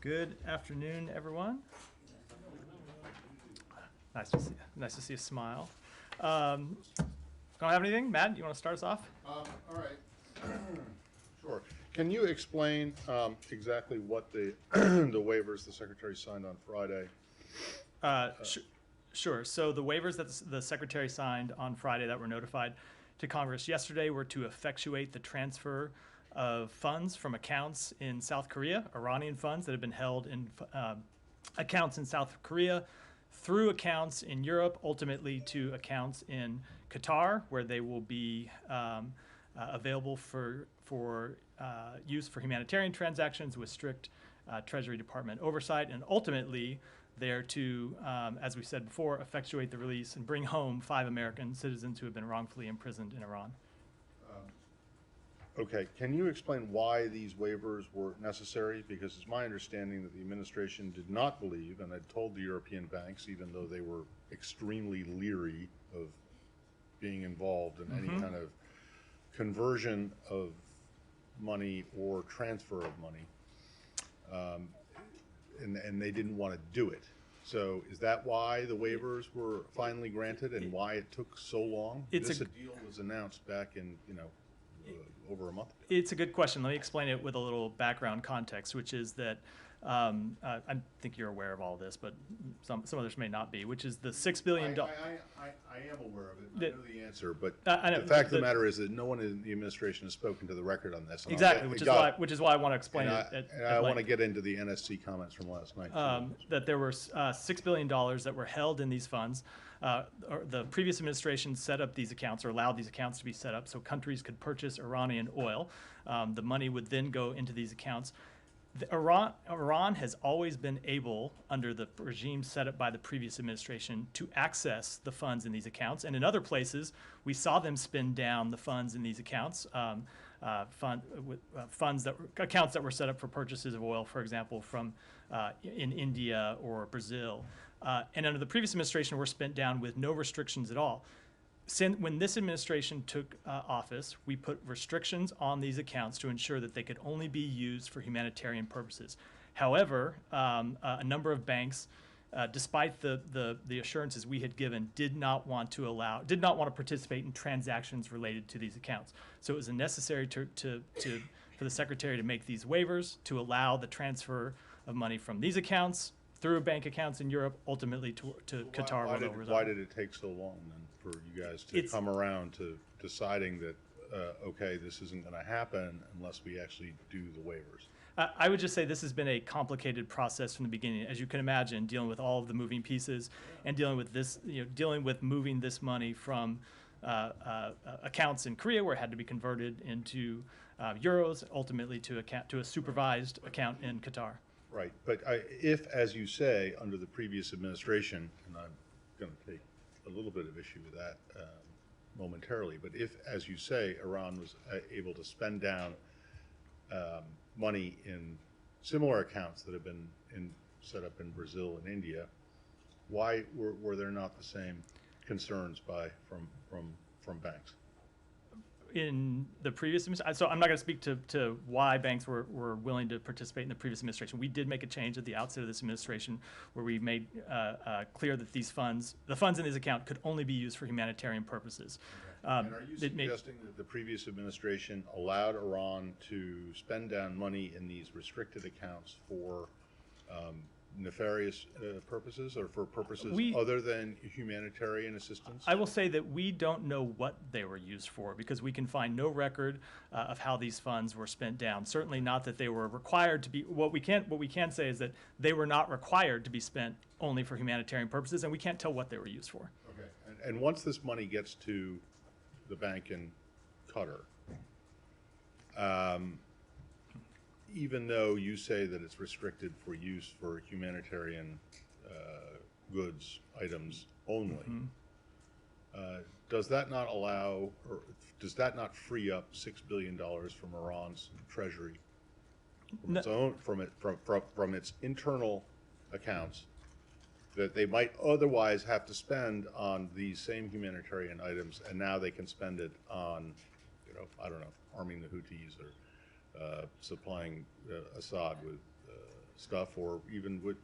Good afternoon, everyone. Nice to see a smile. Don't have anything? Matt, you want to start us off? All right. Sure. Can you explain exactly what the the waivers the Secretary signed on Friday? Sure. So the waivers that the Secretary signed on Friday that were notified to Congress yesterday were to effectuate the transfer of funds from accounts in South Korea, Iranian funds that have been held in accounts in South Korea, through accounts in Europe, ultimately to accounts in Qatar, where they will be available for use for humanitarian transactions with strict Treasury Department oversight, and ultimately there to, as we said before, effectuate the release and bring home 5 American citizens who have been wrongfully imprisoned in Iran. Okay. Can you explain why these waivers were necessary? Because it's my understanding that the administration did not believe, and had told the European banks, even though they were extremely leery of being involved in any kind of conversion of money or transfer of money, and they didn't want to do it. So is that why the waivers were finally granted and why it took so long? This deal was announced back in, over a month ago. It's a good question. Let me explain it with a little background context, which is that I think you're aware of all this, but some others may not be, which is the $6 billion. I am aware of it. I know the answer, but the fact of the matter is that no one in the administration has spoken to the record on this. Exactly, which is why I want to explain it. And I want to get into the NSC comments from last night. That there were $6 billion that were held in these funds. The previous administration set up these accounts, or allowed these accounts to be set up, so countries could purchase Iranian oil. The money would then go into these accounts. Iran has always been able, under the regime set up by the previous administration, to access the funds in these accounts. And in other places, we saw them spend down the funds in these accounts, accounts that were set up for purchases of oil, for example, from in India or Brazil. And under the previous administration, were spent down with no restrictions at all. When this administration took office, we put restrictions on these accounts to ensure that they could only be used for humanitarian purposes. However, a number of banks, despite the assurances we had given, did not want to participate in transactions related to these accounts. So it was necessary for the Secretary to make these waivers to allow the transfer of money from these accounts through bank accounts in Europe, ultimately to Qatar. Why did it take so long then for you guys to come around to deciding that, okay, this isn't going to happen unless we actually do the waivers? I would just say this has been a complicated process from the beginning. As you can imagine, dealing with all of the moving pieces and dealing with this, dealing with moving this money from accounts in Korea, where it had to be converted into euros, ultimately to a supervised account in Qatar. Right, but if, as you say, under the previous administration, and I'm going to take a little bit of issue with that momentarily, but if, as you say, Iran was able to spend down money in similar accounts that have been set up in Brazil and India, why were there not the same concerns from banks? In the previous administration, so I'm not going to speak to why banks were willing to participate in the previous administration. We did make a change at the outset of this administration where we made clear that the funds in this account could only be used for humanitarian purposes. And are you suggesting that the previous administration allowed Iran to spend down money in these restricted accounts for nefarious purposes, or for purposes other than humanitarian assistance? I will say that we don't know what they were used for, because we can find no record of how these funds were spent down. Certainly not that they were required to be. What we can say is that they were not required to be spent only for humanitarian purposes, and we can't tell what they were used for. Okay. And once this money gets to the bank in Qatar, even though you say that it's restricted for use for humanitarian goods, items only, does that not allow, or does that not free up $6 billion from Iran's treasury, from its internal accounts, that they might otherwise have to spend on these same humanitarian items, and now they can spend it on, I don't know, arming the Houthis or supplying Assad with stuff, or even with,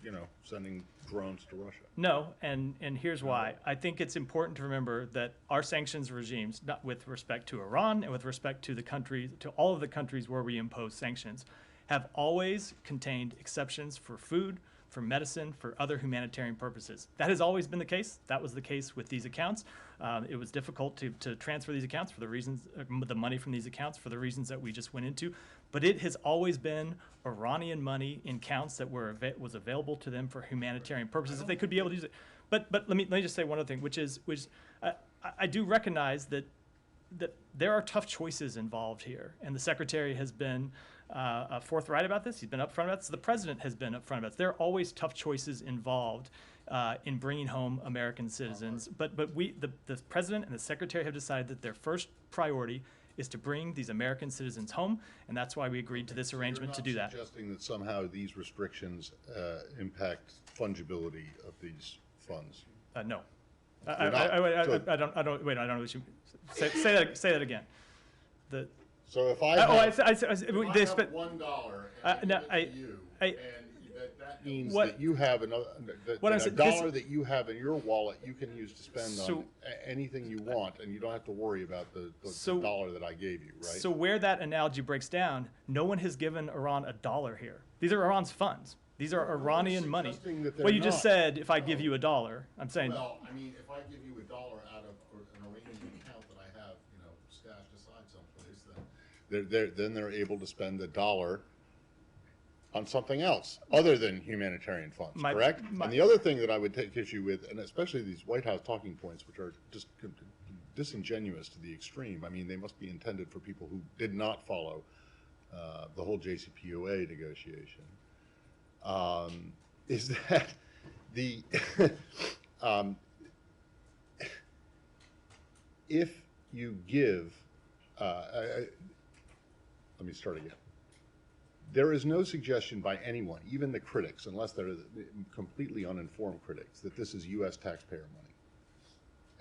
sending drones to Russia. No, and here's why. I think it's important to remember that our sanctions regimes, not with respect to Iran and with respect to to all of the countries where we impose sanctions, have always contained exceptions for food, for medicine, for other humanitarian purposes. That has always been the case. That was the case with these accounts. It was difficult to transfer these accounts for the reasons, the money from these accounts for the reasons that we just went into. But it has always been Iranian money in accounts that was available to them for humanitarian purposes, if they could be able to use it. But let me just say one other thing, which I do recognize that there are tough choices involved here, and the Secretary has been forthright about this. He's been upfront about this. The President has been upfront about this. There are always tough choices involved in bringing home American citizens. But the President and the Secretary have decided that their first priority is to bring these American citizens home, and that's why we agreed to this arrangement to do that. You're not suggesting that somehow these restrictions impact fungibility of these funds? No. I don't know what you say that again. So if I have $1 and I give it to you, and that means that you have another $1 that you have in your wallet you can use to spend on anything you want, and you don't have to worry about the dollar that I gave you, right? So where that analogy breaks down, no one has given Iran $1 here. These are Iran's funds. These are Iranian money. Well, you just said if I give you $1, I'm saying. Well, I mean, if I give you $1 out of an Iranian account that I have, stashed aside someplace, then they're able to spend $1 on something else other than humanitarian funds, correct? And the other thing that I would take issue with, and especially these White House talking points, which are just disingenuous to the extreme. I mean, they must be intended for people who did not follow the whole JCPOA negotiation. Is that the if you give, let me start again. There is no suggestion by anyone, even the critics, unless they're completely uninformed critics, that this is U.S. taxpayer money.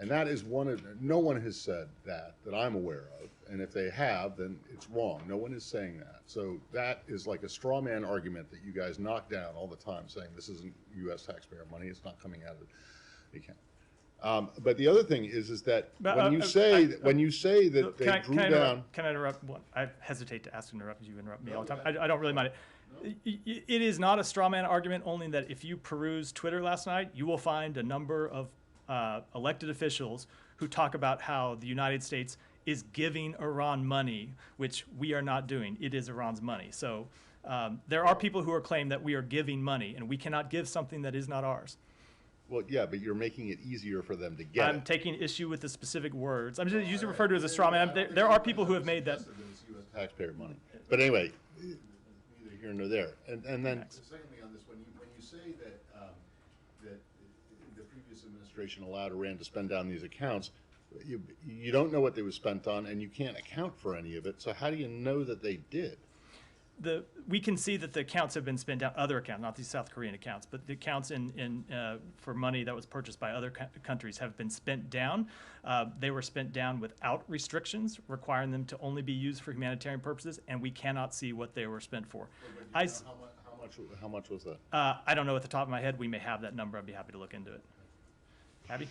And that is no one has said that I'm aware of. And if they have, then it's wrong. No one is saying that. So that is like a straw man argument that you guys knock down all the time, saying this isn't U.S. taxpayer money. It's not coming out of the account. But the other thing is that when you say that they drew down. Can I interrupt? I hesitate to ask to interrupt. You interrupt me all the time. I don't really mind it. It is not a straw man argument, only that if you peruse Twitter last night, you will find a number of elected officials who talk about how the United States is giving Iran money, which we are not doing. It is Iran's money. So there are people who are claiming that we are giving money, and we cannot give something that is not ours. Well, yeah, but you're making it easier for them to get I'm taking issue with the specific words. I'm just usually referred to as a straw man. There are people who have made that. It's U.S. taxpayer money. But anyway, neither here nor there. And then secondly on this, when you say that that the previous administration allowed Iran to spend down these accounts, you don't know what they were spent on, and you can't account for any of it. So how do you know that they did? We can see that the accounts have been spent down, other accounts, not these South Korean accounts, but the accounts for money that was purchased by other countries have been spent down. They were spent down without restrictions, requiring them to only be used for humanitarian purposes, and we cannot see what they were spent for. How much was that? I don't know at the top of my head. We may have that number. I'd be happy to look into it. Abby?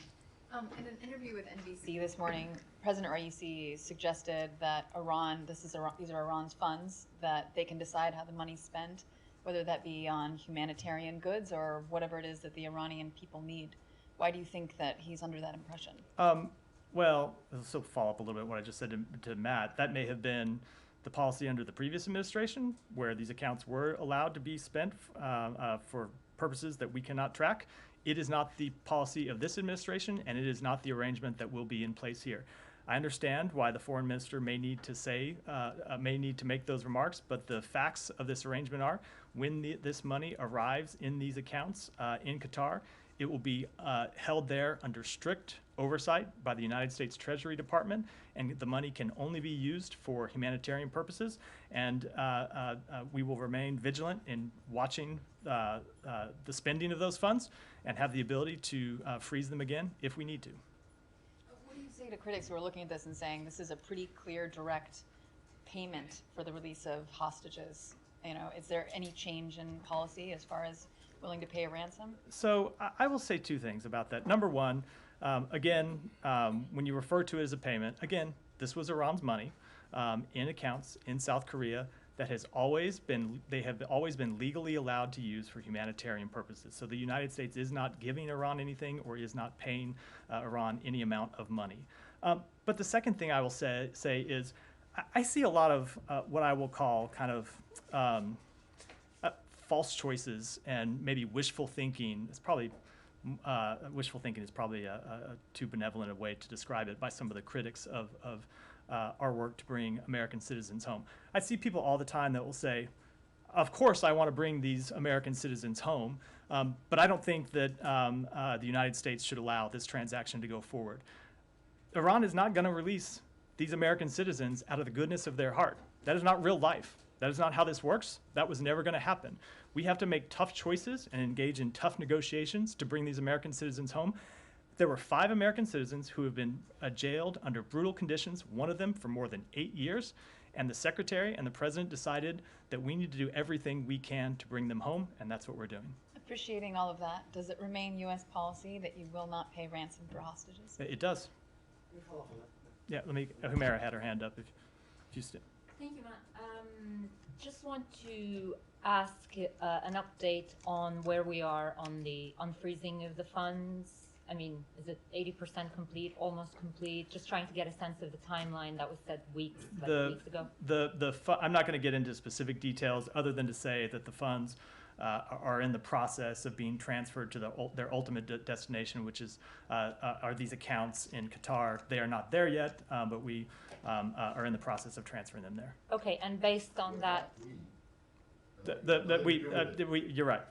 In an interview with NBC this morning, President Raisi suggested that these are Iran's funds, that they can decide how the money's spent, whether that be on humanitarian goods or whatever it is that the Iranian people need. Why do you think that he's under that impression? Well, so follow up a little bit what I just said to Matt. That may have been the policy under the previous administration, where these accounts were allowed to be spent for purposes that we cannot track. It is not the policy of this administration, and it is not the arrangement that will be in place here. I understand why the foreign minister may need to make those remarks, but the facts of this arrangement are when this money arrives in these accounts in Qatar, it will be held there under strict oversight by the United States Treasury Department, and the money can only be used for humanitarian purposes. And we will remain vigilant in watching the spending of those funds and have the ability to freeze them again if we need to. What do you say to critics who are looking at this and saying this is a pretty clear, direct payment for the release of hostages, Is there any change in policy as far as willing to pay a ransom? So I will say two things about that. Number one, again, when you refer to it as a payment, again, this was Iran's money in accounts in South Korea that have always been legally allowed to use for humanitarian purposes. So the United States is not giving Iran anything or is not paying Iran any amount of money. But the second thing I will say is I see a lot of what I will call kind of false choices and maybe wishful thinking. It's probably wishful thinking is probably a too benevolent a way to describe it by some of the critics of our work to bring American citizens home. I see people all the time that will say, of course I want to bring these American citizens home, but I don't think that the United States should allow this transaction to go forward. Iran is not going to release these American citizens out of the goodness of their heart. That is not real life. That is not how this works. That was never going to happen. We have to make tough choices and engage in tough negotiations to bring these American citizens home. There were 5 American citizens who have been jailed under brutal conditions, one of them for more than 8 years, and the Secretary and the President decided that we need to do everything we can to bring them home, and that's what we're doing. Appreciating all of that, does it remain U.S. policy that you will not pay ransom for hostages? It does. Yeah, Humera had her hand up. If you still. Thank you, Matt. Just want to ask an update on where we are on the unfreezing of the funds. I mean, is it 80% complete, almost complete? Just trying to get a sense of the timeline that was said weeks ago. I'm not going to get into specific details other than to say that the funds are in the process of being transferred to their ultimate destination, which is are these accounts in Qatar. They are not there yet, but we are in the process of transferring them there. Okay, and based on that, you're right.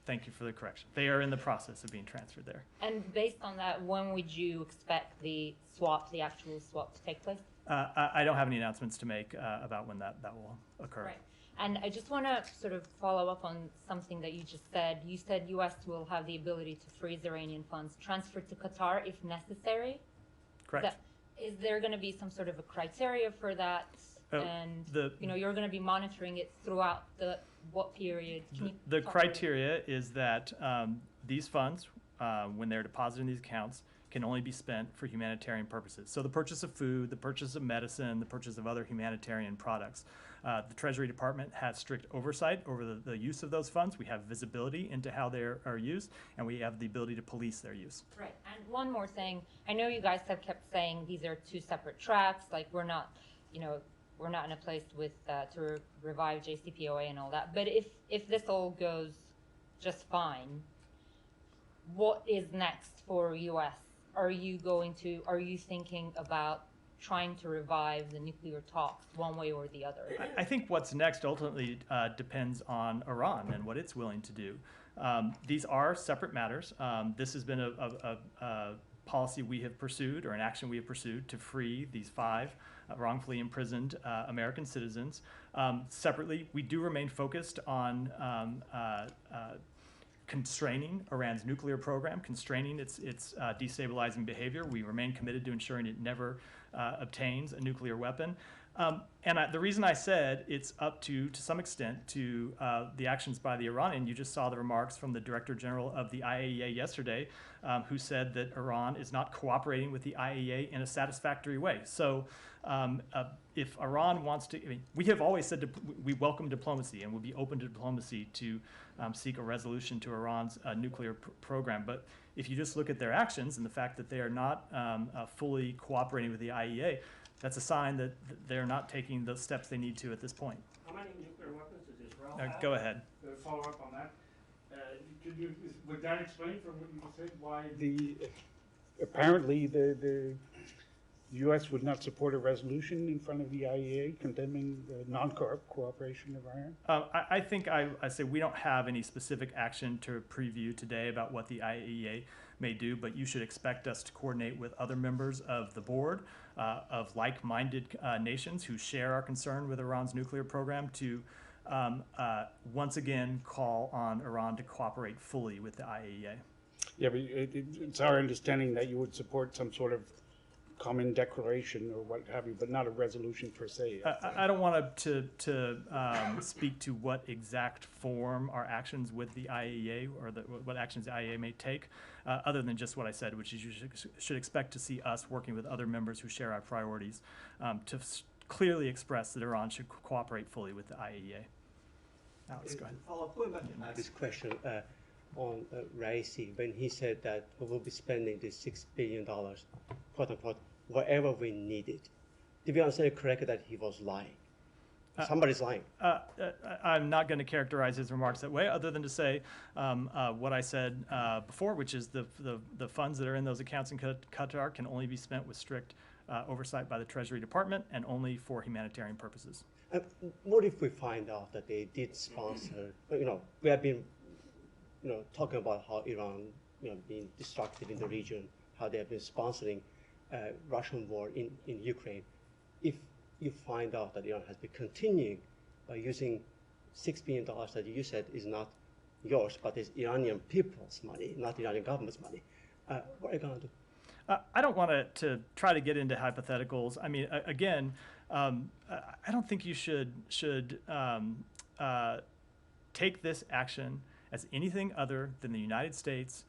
Thank you for the correction. They are in the process of being transferred there. And based on that, when would you expect the actual swap to take place? I don't have any announcements to make about when that will occur. Right. And I just want to sort of follow up on something that you just said. You said U.S. will have the ability to freeze Iranian funds transferred to Qatar if necessary. Correct. Is there going to be some sort of a criteria for that? And you're going to be monitoring it throughout what period? The criteria is that these funds, when they're deposited in these accounts, can only be spent for humanitarian purposes. So the purchase of food, the purchase of medicine, the purchase of other humanitarian products. The Treasury Department has strict oversight over the use of those funds. We have visibility into how they are used, and we have the ability to police their use. Right. And one more thing. I know you guys have kept saying these are 2 separate tracks. Like we're not in a place with to revive JCPOA and all that. But if this all goes just fine, what is next for U.S.? Are you thinking about trying to revive the nuclear talks one way or the other? I think what's next ultimately depends on Iran and what it's willing to do. These are separate matters. This has been a policy we have pursued, or an action we have pursued, to free these 5 wrongfully imprisoned American citizens. Separately, we do remain focused on constraining Iran's nuclear program, constraining its destabilizing behavior. We remain committed to ensuring it never obtains a nuclear weapon. The reason I said it's up to some extent to the actions by the Iranian, you just saw the remarks from the Director General of the IAEA yesterday, who said that Iran is not cooperating with the IAEA in a satisfactory way. So if Iran wants to, we have always said we welcome diplomacy and will be open to diplomacy to seek a resolution to Iran's nuclear program. But if you just look at their actions and the fact that they are not fully cooperating with the IAEA, that's a sign that they're not taking the steps they need to at this point. How many nuclear weapons does Israel have? Go ahead. Follow up on that. Would that explain from what you said why? Apparently the U.S. would not support a resolution in front of the IAEA condemning the non-cooperation of Iran? I think I say we don't have any specific action to preview today about what the IAEA may do, but you should expect us to coordinate with other members of the board of like-minded nations who share our concern with Iran's nuclear program to once again call on Iran to cooperate fully with the IAEA. Yeah, but it's our understanding that you would support some sort of common declaration or what have you, but not a resolution per se. I don't want to speak to what exact form our actions with the IAEA or what actions the IAEA may take, other than just what I said, which is you should expect to see us working with other members who share our priorities to clearly express that Iran should cooperate fully with the IAEA. Alex, go ahead. Follow up, going back to this question on Raisi, when he said that we will be spending this $6 billion, quote unquote, wherever we need it. Did we understand it correctly that he was lying? Somebody's lying. I'm not going to characterize his remarks that way, other than to say what I said before, which is the funds that are in those accounts in Qatar can only be spent with strict oversight by the Treasury Department and only for humanitarian purposes. What if we find out that they did sponsor? We have been, talking about how Iran, being destructive in the region, how they have been sponsoring Russian war in Ukraine. If you find out that Iran has been continuing by using $6 billion that you said is not yours, but is Iranian people's money, not Iranian government's money, what are you going to do? I don't want to try to get into hypotheticals. I mean, again, I don't think you should take this action as anything other than the United States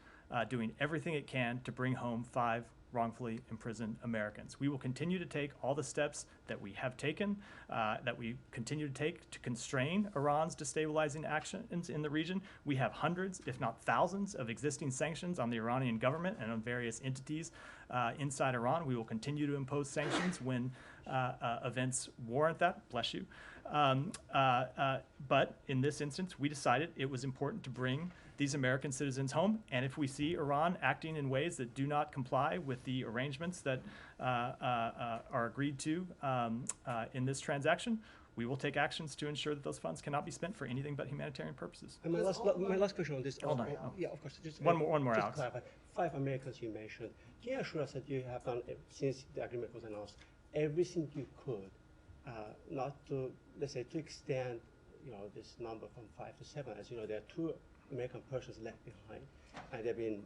doing everything it can to bring home 5 wrongfully imprisoned Americans. We will continue to take all the steps that we have taken, that we continue to take to constrain Iran's destabilizing actions in the region. We have hundreds, if not thousands, of existing sanctions on the Iranian government and on various entities inside Iran. We will continue to impose sanctions when events warrant that. Bless you. But in this instance, we decided it was important to bring these American citizens home, and if we see Iran acting in ways that do not comply with the arrangements that are agreed to in this transaction, we will take actions to ensure that those funds cannot be spent for anything but humanitarian purposes. And my last question on this. Hold on. Yeah, of course. Just, One more, just Alex. to clarify, 5 Americans you mentioned. Can you assure us that you have done, since the agreement was announced, everything you could, not to, let's say, to extend, this number from 5 to 7? As you know, there are 2 American persons left behind, and there have been,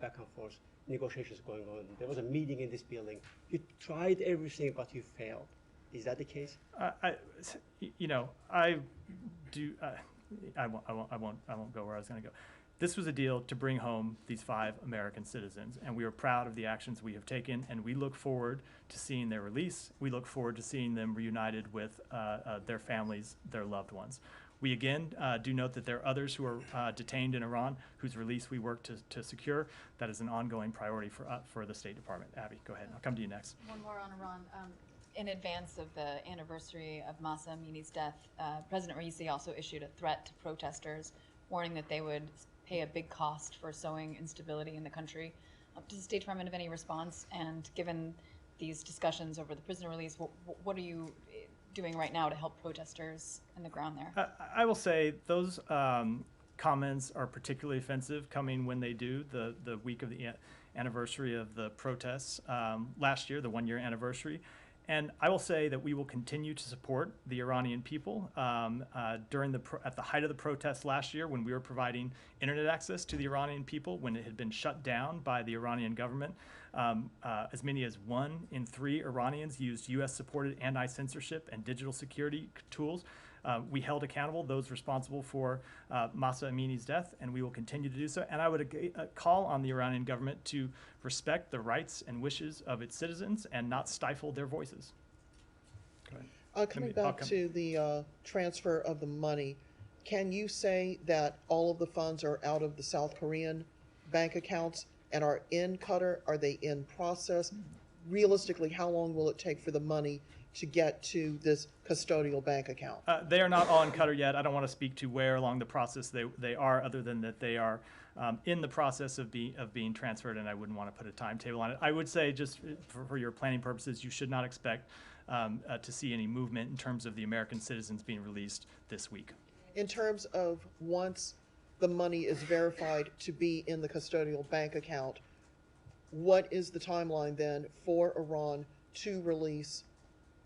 back and forth negotiations going on. There was a meeting in this building. You tried everything, but you failed. Is that the case? I won't go where I was going to go. This was a deal to bring home these 5 American citizens, and we are proud of the actions we have taken, and we look forward to seeing their release. We look forward to seeing them reunited with their families, their loved ones. We again do note that there are others who are detained in Iran whose release we work to secure. That is an ongoing priority for the State Department. Abby, go ahead. I'll come to you next. One more on Iran. In advance of the anniversary of Mahsa Amini's death, President Raisi also issued a threat to protesters, warning that they would pay a big cost for sowing instability in the country. Does the State Department have any response? And given these discussions over the prisoner release, what are you doing right now to help protesters on the ground there? I will say those comments are particularly offensive coming when they do the week of the anniversary of the protests last year, the 1-year anniversary. And I will say that we will continue to support the Iranian people. At the height of the protests last year, when we were providing internet access to the Iranian people, when it had been shut down by the Iranian government, as many as 1 in 3 Iranians used U.S.-supported anti-censorship and digital security tools. We held accountable those responsible for Mahsa Amini's death, and we will continue to do so. And I would call on the Iranian government to respect the rights and wishes of its citizens and not stifle their voices. Go ahead. Coming back to the transfer of the money, can you say that all of the funds are out of the South Korean bank accounts and are in Qatar? Are they in process? Realistically, how long will it take for the money to get to this custodial bank account? They are not all in Qatar yet. I don't want to speak to where along the process they are, other than that they are in the process of being transferred, and I wouldn't want to put a timetable on it. I would say, just for your planning purposes, you should not expect to see any movement in terms of the American citizens being released this week. In terms of once the money is verified to be in the custodial bank account, what is the timeline then for Iran to release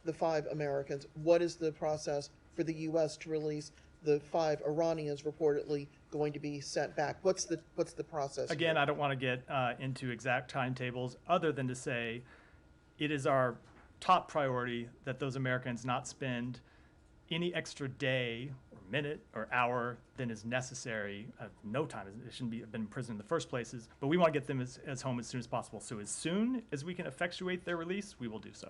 the 5 Americans? What is the process for the U.S. to release the 5 Iranians reportedly going to be sent back? What's the process? Again, here? I don't want to get into exact timetables, other than to say it is our top priority that those Americans not spend any extra day or minute or hour than is necessary. No time. It shouldn't have been in prison in the first places, but we want to get them as home as soon as possible. So as soon as we can effectuate their release, we will do so.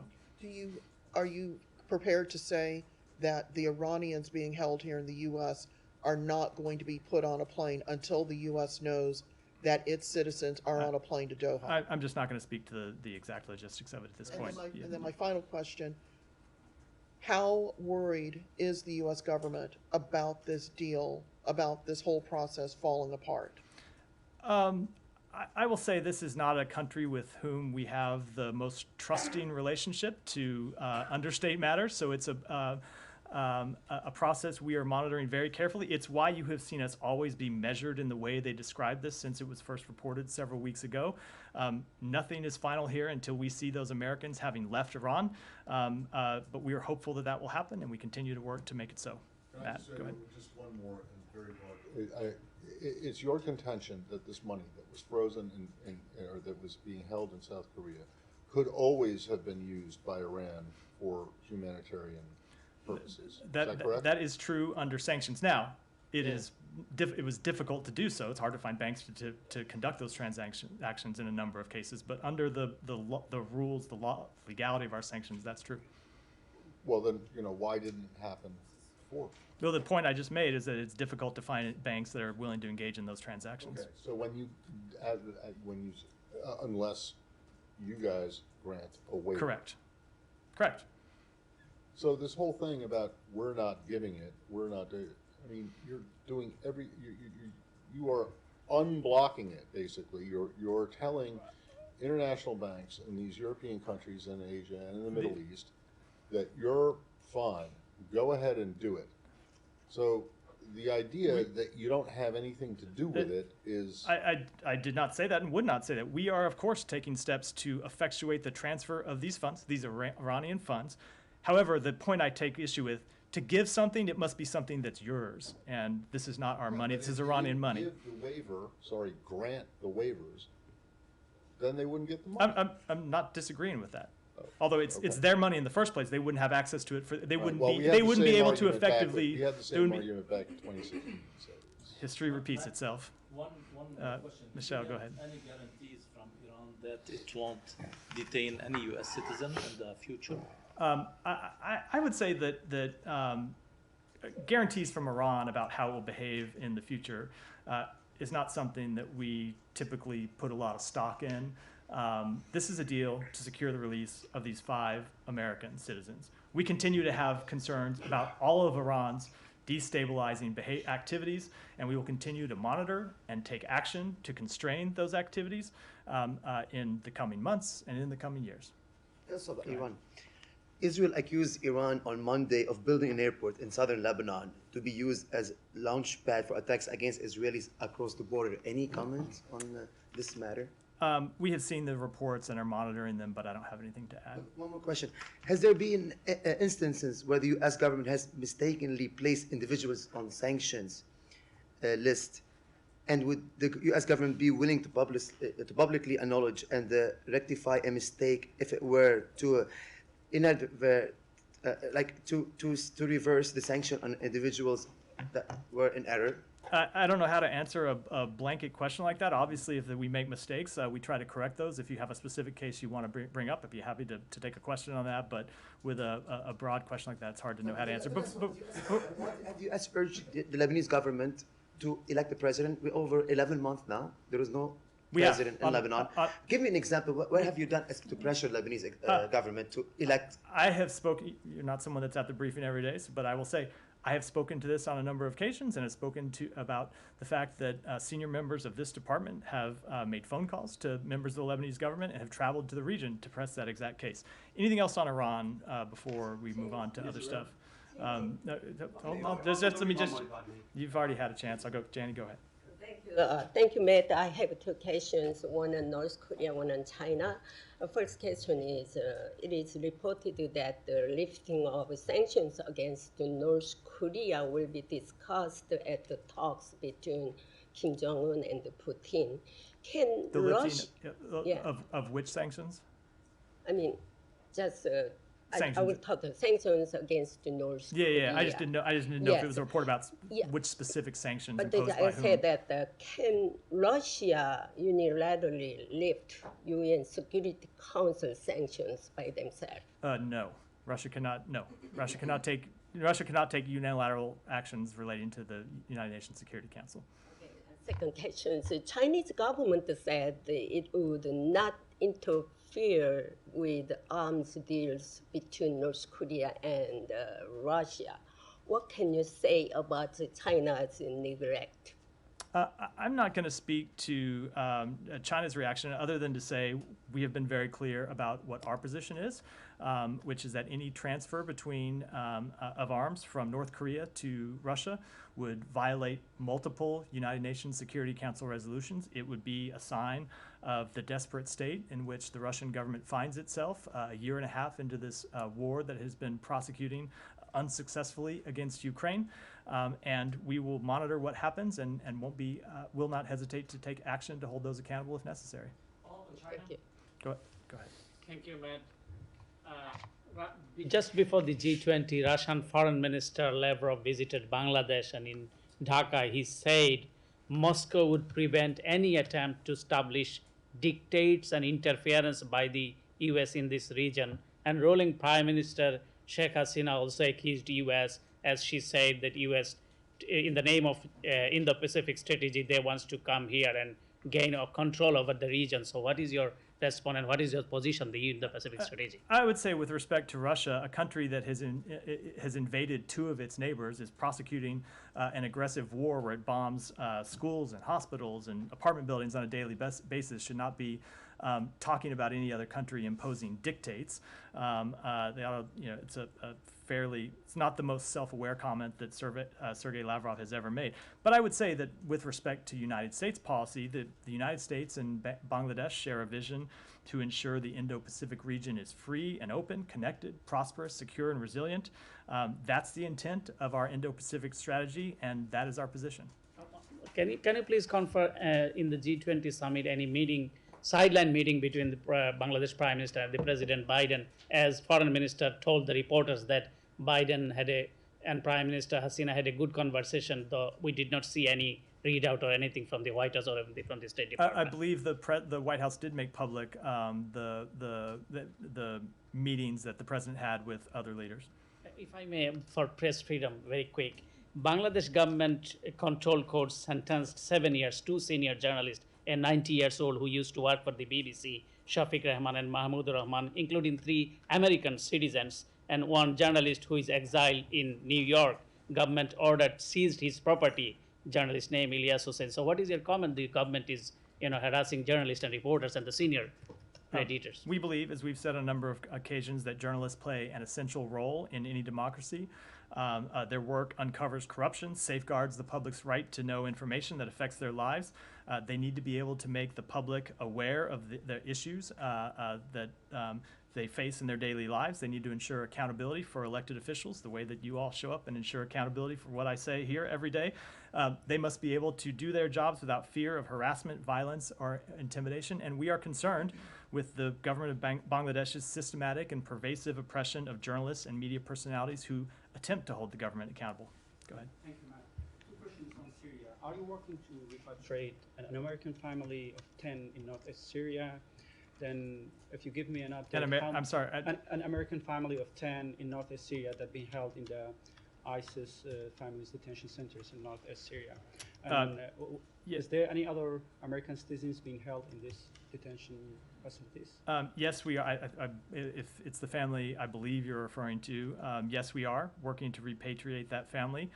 Are you prepared to say that the Iranians being held here in the U.S. are not going to be put on a plane until the U.S. knows that its citizens are on a plane to Doha? I'm just not going to speak to the exact logistics of it at this point. And then my final question, how worried is the U.S. government about this deal, about this whole process falling apart? I will say this is not a country with whom we have the most trusting relationship, to understate matters. So it's a process we are monitoring very carefully. It's why you have seen us always be measured in the way they described this since it was first reported several weeks ago. Nothing is final here until we see those Americans having left Iran, but we are hopeful that that will happen, and we continue to work to make it so. Matt, go ahead. Just one more, and very broad. It's your contention that this money that was frozen or that was being held in South Korea could always have been used by Iran for humanitarian purposes. Is that correct? That is true under sanctions. Now, it was difficult to do so. It's hard to find banks to conduct those transactions in a number of cases. But under the rules, the legality of our sanctions, that's true. Well, then, why didn't it happen before? Well, the point I just made is that it's difficult to find banks that are willing to engage in those transactions. Okay, so unless you guys grant a waiver. Correct. So this whole thing about we're not giving it, we're not doing it, I mean, you're doing you are unblocking it, basically. You're telling international banks in these European countries and Asia and in the Middle East that you're fine, go ahead and do it. So the idea that you don't have anything to do with it is... I did not say that and would not say that. We are, of course, taking steps to effectuate the transfer of these funds, these Iranian funds. However, the point I take issue with, to give something, it must be something that's yours. And this is not our money, this is Iranian money. Give the waiver, grant the waivers, then they wouldn't get the money. I'm not disagreeing with that. Oh, Although it's their money in the first place, they wouldn't have access to it. They wouldn't be able to effectively. We had the same argument back in 2016. So history repeats itself. One question. Michelle, go ahead. Any guarantees from Iran that it won't detain any U.S. citizen in the future? I would say that guarantees from Iran about how it will behave in the future is not something that we typically put a lot of stock in. This is a deal to secure the release of these 5 American citizens. We continue to have concerns about all of Iran's destabilizing activities, and we will continue to monitor and take action to constrain those activities in the coming months and in the coming years. Yes, about Iran. Israel accused Iran on Monday of building an airport in southern Lebanon to be used as launch pad for attacks against Israelis across the border. Any comments on this matter? We have seen the reports and are monitoring them, but I don't have anything to add. One more question. Has there been instances where the U.S. government has mistakenly placed individuals on sanctions list? And would the U.S. government be willing to publicly acknowledge and rectify a mistake if it were to to reverse the sanction on individuals that were in error? I don't know how to answer a blanket question like that. Obviously, if we make mistakes, we try to correct those. If you have a specific case you want to bring up, I'd be happy to take a question on that. But with a broad question like that, it's hard to know how to answer. But have you urged the Lebanese government to elect a president? We're over 11 months now. There is no president in Lebanon. Give me an example. What have you done to pressure Lebanese government to elect? I have spoken. You're not someone that's at the briefing every day, but I will say I have spoken to this on a number of occasions and have spoken about the fact that senior members of this department have made phone calls to members of the Lebanese government and have traveled to the region to press that exact case. Anything else on Iran before we move on to other stuff? You've already had a chance. I'll go. Janie, go ahead. Thank you, Matt. I have 2 questions, one on North Korea, one on China. First question is, it is reported that the lifting of sanctions against North Korea will be discussed at the talks between Kim Jong-un and Putin. Can the Russia... lifting of which sanctions? I mean, just I Sanctions. will talk the sanctions against the North Korea. I just didn't know. I just didn't know if it Yes. was a report about Yeah. which specific sanctions But imposed by I whom. said that can Russia unilaterally lift UN Security Council sanctions by themselves? No, Russia cannot. No, Russia cannot take. Russia cannot take unilateral actions relating to the United Nations Security Council. Second question, the Chinese government said it would not interfere with arms deals between North Korea and Russia. What can you say about China's neglect? I'm not going to speak to China's reaction other than to say we have been very clear about what our position is, which is that any transfer between of arms from North Korea to Russia would violate multiple United Nations Security Council resolutions. It would be a sign of the desperate state in which the Russian government finds itself a year and a half into this war that has been prosecuting unsuccessfully against Ukraine. And we will monitor what happens and will not hesitate to take action to hold those accountable if necessary. Thank you. Go ahead. Thank you, Matt. Just before the G20, Russian Foreign Minister Lavrov visited Bangladesh, and in Dhaka he said Moscow would prevent any attempt to establish dictates and interference by the US in this region. And ruling Prime Minister Sheikh Hasina also accused US, as she said that US, in the name of Indo-Pacific strategy, they wants to come here and gain control over the region. So what is your response and what is your position, the Indo-Pacific strategy? I would say with respect to Russia, a country that has invaded two of its neighbors is prosecuting an aggressive war where it bombs schools and hospitals and apartment buildings on a daily basis should not be talking about any other country imposing dictates. They ought to, it's not the most self-aware comment that Sergei Lavrov has ever made. But I would say that with respect to United States policy, that the United States and Bangladesh share a vision to ensure the Indo-Pacific region is free and open, connected, prosperous, secure, and resilient. That's the intent of our Indo-Pacific strategy, and that is our position. Can you please confirm in the G20 summit any meeting, sideline meeting between the Bangladesh Prime Minister and the President Biden, as Foreign Minister told the reporters that Biden and Prime Minister Hasina had a good conversation, though we did not see any readout or anything from the White House or from the State Department. I believe the White House did make public the meetings that the President had with other leaders. If I may, for press freedom, very quick. Bangladesh government control court sentenced 7 years, two senior journalists, a 90-year-old who used to work for the BBC, Shafiq Rahman and Mahmoud Rahman, including 3 American citizens and 1 journalist who is exiled in New York. Government ordered seized his property, journalist name Ilyas Hussain. So what is your comment? The government is harassing journalists and reporters and the senior editors. We believe, as we've said on a number of occasions, that journalists play an essential role in any democracy. Their work uncovers corruption, safeguards the public's right to know information that affects their lives. They need to be able to make the public aware of the issues that they face in their daily lives. They need to ensure accountability for elected officials, the way that you all show up and ensure accountability for what I say here every day. They must be able to do their jobs without fear of harassment, violence, or intimidation. And we are concerned with the government of Bangladesh's systematic and pervasive oppression of journalists and media personalities who attempt to hold the government accountable. Go ahead. Thank you, Matt. 2 questions on Syria. Are you working to repatriate an American family of 10 in northwest Syria? Then, if you give me an update, I'm sorry. An American family of 10 in northwest Syria that being held in the ISIS families detention centers in northwest Syria. And, is there any other American citizens being held in this detention facilities? Yes, we are. If it's the family I believe you're referring to, yes, we are working to repatriate that family.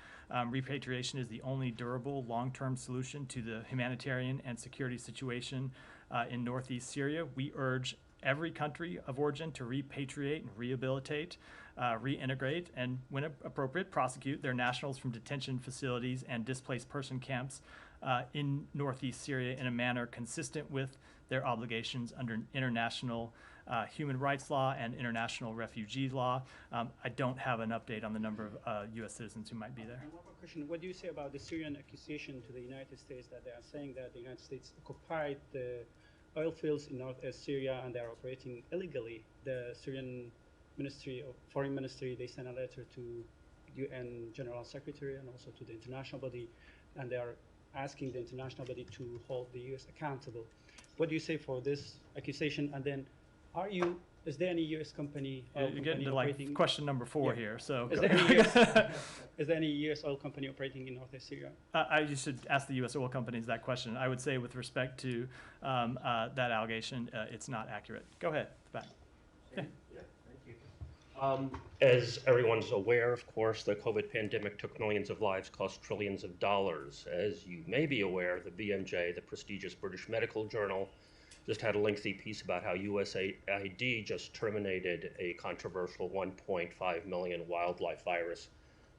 Repatriation is the only durable, long-term solution to the humanitarian and security situation in northeast Syria. We urge every country of origin to repatriate and rehabilitate, reintegrate, and when appropriate, prosecute their nationals from detention facilities and displaced person camps in northeast Syria in a manner consistent with their obligations under international human rights law and international refugee law. I don't have an update on the number of U.S. citizens who might be there. And one more question. What do you say about the Syrian accusation to the United States that they are saying that the United States occupied the oil fields in northwest Syria and they are operating illegally. The Syrian Foreign Ministry, they sent a letter to UN General Secretary and also to the international body, and they are asking the international body to hold the U.S. accountable. What do you say for this accusation? And then, is there any U.S. company? You're getting to like question number 4 here. So is there any U.S. oil company operating in northwest Syria? You should ask the U.S. oil companies that question. I would say with respect to that allegation, it's not accurate. Go ahead, back. Yeah. As everyone's aware, of course, the COVID pandemic took millions of lives, cost trillions of dollars. As you may be aware, the BMJ, the prestigious British medical journal, just had a lengthy piece about how USAID just terminated a controversial 1.5 million wildlife virus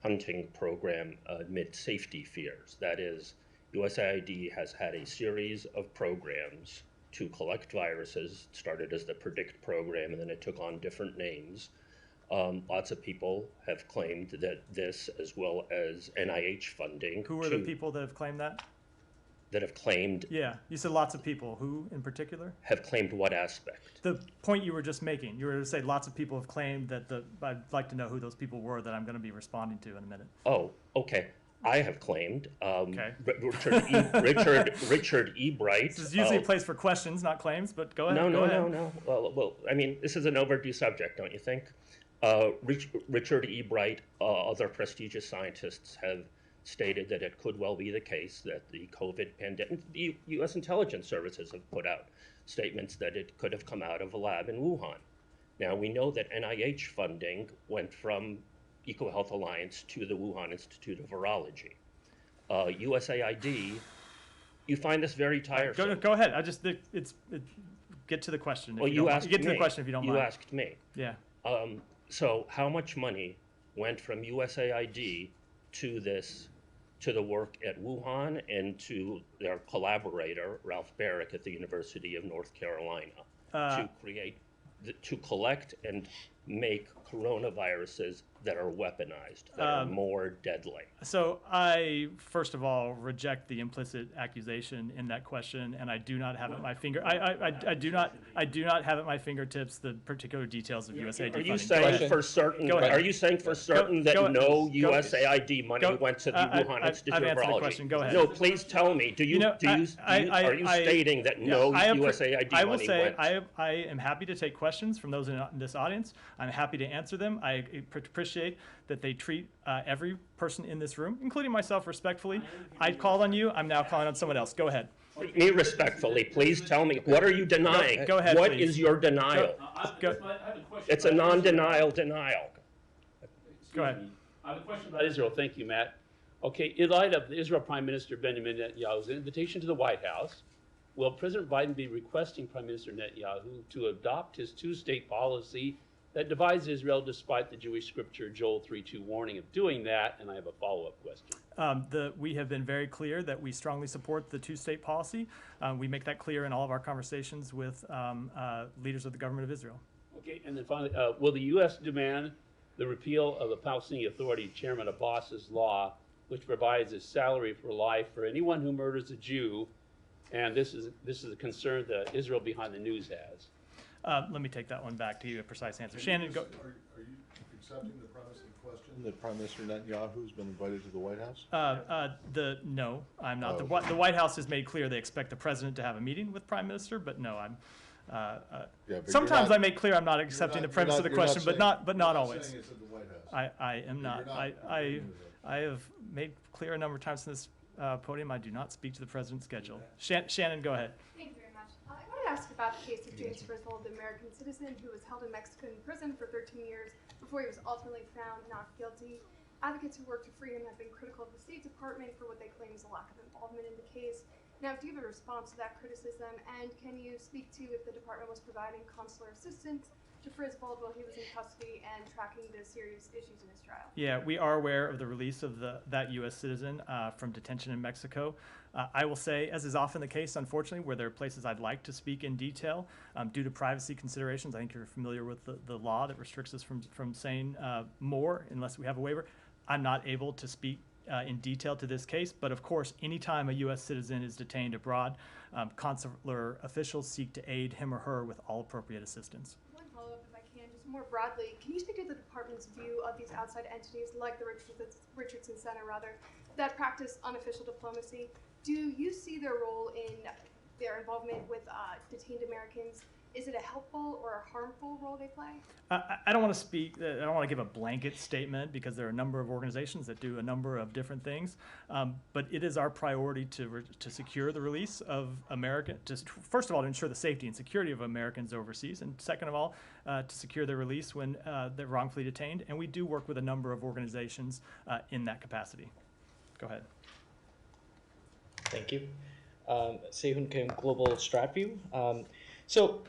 hunting program amid safety fears. That is, USAID has had a series of programs to collect viruses. It started as the PREDICT program, and then it took on different names. Lots of people have claimed that this, as well as NIH funding. Who are the people that have claimed that? That have claimed. Yeah, you said lots of people. Who in particular? Have claimed what aspect? The point you were just making. You were to say lots of people have claimed that I'd like to know who those people were that I'm going to be responding to in a minute. Oh, okay. I have claimed. Okay. Richard E. Bright. This is usually a place for questions, not claims, but go ahead. No. Well, I mean, this is an overdue subject, don't you think? Richard E. Bright, other prestigious scientists have stated that it could well be the case that the COVID pandemic, the U.S. intelligence services have put out statements that it could have come out of a lab in Wuhan. Now, we know that NIH funding went from EcoHealth Alliance to the Wuhan Institute of Virology. USAID, you find this very tiresome. Go ahead. Get to the question. Well, you asked me. Get to the question if you don't mind. You asked me. Yeah. So how much money went from USAID to the work at Wuhan and to their collaborator, Ralph Barrick at the University of North Carolina, to collect and make coronaviruses that are weaponized, that are more deadly? So I, first of all, reject the implicit accusation in that question, and I do not have at my finger. I do not have at my fingertips the particular details of USAID funding. Are you saying for certain? Are you saying for certain that no USAID money went to the Wuhan Institute of Virology? I've answered the question. Go ahead. No, please tell me. Are you stating that no USAID money went? I will say I am happy to take questions from those in this audience. I'm happy to answer them. I appreciate that they treat every person in this room, including myself, respectfully. I called on you. I'm now calling on someone else. Go ahead. Me respectfully, please tell me, what are you denying? Go ahead, What please. is your denial? It's a non-denial denial. Go ahead. I have a question about Israel. Thank you, Matt. Okay, in light of the Israel Prime Minister Benjamin Netanyahu's invitation to the White House, will President Biden be requesting Prime Minister Netanyahu to adopt his two-state policy that divides Israel despite the Jewish scripture Joel 3:2 warning of doing that? And I have a follow-up question. We have been very clear that we strongly support the two-state policy. We make that clear in all of our conversations with leaders of the government of Israel. Okay, and then finally, will the U.S. demand the repeal of the Palestinian Authority Chairman Abbas's law, which provides a salary for life for anyone who murders a Jew? And this is a concern that Israel Behind the News has. Let me take that one back to you, a precise answer. Shannon, go. Are you accepting the premise in question that Prime Minister Netanyahu has been invited to the White House? No, I'm not. Oh. The White House has made clear they expect the president to have a meeting with Prime Minister, but no, I'm. Sometimes I make clear I'm not accepting the premise of the question, but not always. Saying it's at the White House. I am not. I have made clear a number of times in this podium I do not speak to the president's schedule. Shannon, go ahead. Thank you very much. I wanted to ask about the case of James Frizzle, the American citizen who was held in Mexican prison for 13 years before he was ultimately found not guilty. Advocates who work to free him have been critical of the State Department for what they claim is a lack of involvement in the case. Now, do you have a response to that criticism, and can you speak to if the department was providing consular assistance to Frizzle while he was in custody and tracking the serious issues in his trial? Yeah, we are aware of the release of that U.S. citizen from detention in Mexico. I will say, as is often the case, unfortunately, where there are places I'd like to speak in detail due to privacy considerations. I think you're familiar with the law that restricts us from saying more unless we have a waiver. I'm not able to speak in detail to this case, but of course, anytime a U.S. citizen is detained abroad, consular officials seek to aid him or her with all appropriate assistance. One follow-up, if I can, just more broadly, can you speak to the department's view of these outside entities, like the Richardson Center, that practice unofficial diplomacy? Do you see their role in their involvement with detained Americans? Is it a helpful or a harmful role they play? I don't want to speak, I don't want to give a blanket statement because there are a number of organizations that do a number of different things. But it is our priority to secure the release of first of all, to ensure the safety and security of Americans overseas. And second of all, to secure their release when they're wrongfully detained. And we do work with a number of organizations in that capacity. Go ahead. Thank you. Sehun Kim, Global Strat View. So,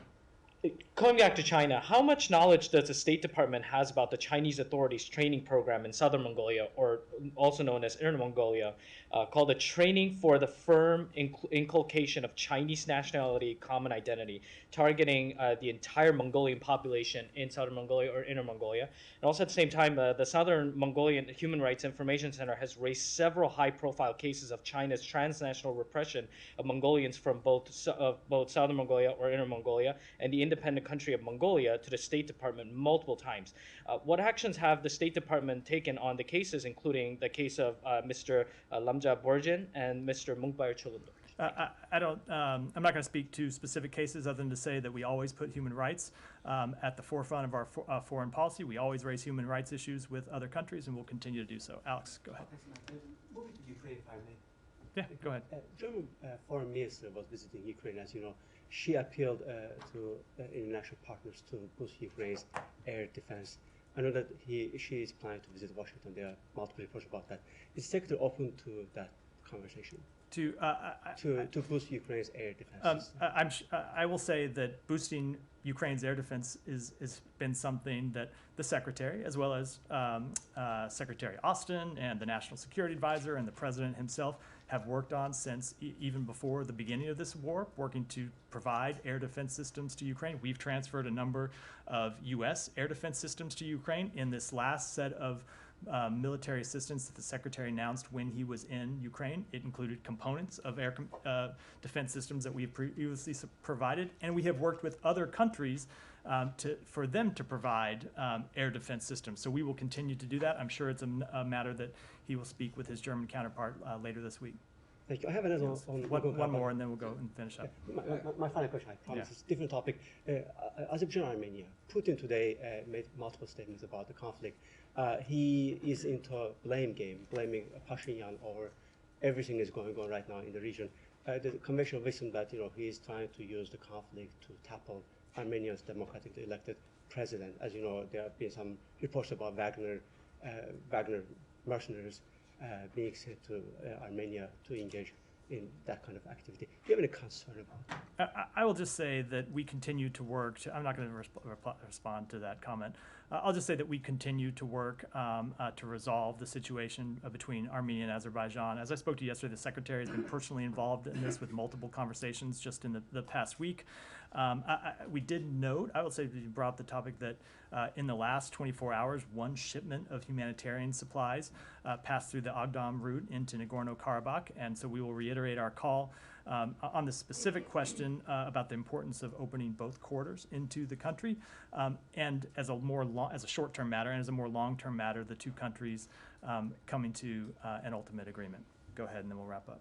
going back to China, how much knowledge does the State Department has about the Chinese authorities' training program in Southern Mongolia, or also known as Inner Mongolia, called the Training for the Firm Inculcation of Chinese Nationality Common Identity, targeting the entire Mongolian population in Southern Mongolia or Inner Mongolia? And also at the same time, the Southern Mongolian Human Rights Information Center has raised several high-profile cases of China's transnational repression of Mongolians from both Southern Mongolia or Inner Mongolia and the independent country of Mongolia to the State Department multiple times. What actions have the State Department taken on the cases, including the case of Mr. Lamja Borjin and Mr. Mungbayar Chulundor? I'm not going to speak to specific cases other than to say that we always put human rights at the forefront of our foreign policy. We always raise human rights issues with other countries, and we'll continue to do so. Alex, go ahead. Moving to Ukraine, if I may. Yeah, go ahead. German foreign minister was visiting Ukraine, as you know. She appealed to international partners to boost Ukraine's air defense. I know that she is planning to visit Washington. There are multiple reports about that. Is the secretary open to that conversation? To boost Ukraine's air defense system? I will say that boosting Ukraine's air defense has been something that the Secretary, as well as Secretary Austin and the National Security Advisor and the President himself, have worked on since even before the beginning of this war, working to provide air defense systems to Ukraine. We've transferred a number of U.S. air defense systems to Ukraine in this last set of military assistance that the Secretary announced when he was in Ukraine. It included components of air defense systems that we've previously provided, and we have worked with other countries for them to provide air defense systems. So we will continue to do that. I'm sure it's a matter that he will speak with his German counterpart later this week. Thank you. I have another one more, and then we'll go and finish up. My final question, I promise, it's a different topic. Azerbaijan and Armenia. Putin today made multiple statements about the conflict. He is into a blame game, blaming Pashinyan over everything is going on right now in the region. The conventional wisdom that he is trying to use the conflict to topple Armenia's democratically elected president. As you know, there have been some reports about Wagner mercenaries being sent to Armenia to engage in that kind of activity. Do you have any concern about that? I will just say that we continue to work. I'm not going to respond to that comment. I'll just say that we continue to work to resolve the situation between Armenia and Azerbaijan. As I spoke to yesterday, the Secretary has been personally involved in this with multiple conversations just in the past week. We did note, I will say that you brought up the topic that in the last 24 hours, one shipment of humanitarian supplies passed through the Agdam route into Nagorno-Karabakh, and so we will reiterate our call on the specific question about the importance of opening both corridors into the country, and as a short-term matter and as a more long-term matter, the two countries coming to an ultimate agreement. Go ahead, and then we'll wrap up.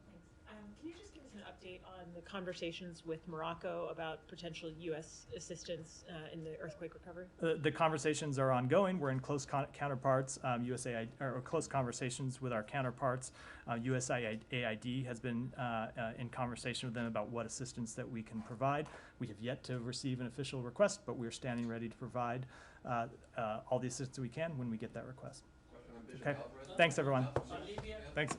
Can you just give us an update on the conversations with Morocco about potential U.S. assistance in the earthquake recovery? The conversations are ongoing. We're in close counterparts. Close conversations with our counterparts. USAID has been in conversation with them about what assistance that we can provide. We have yet to receive an official request, but we're standing ready to provide all the assistance we can when we get that request. Okay. Thanks, everyone. Thanks.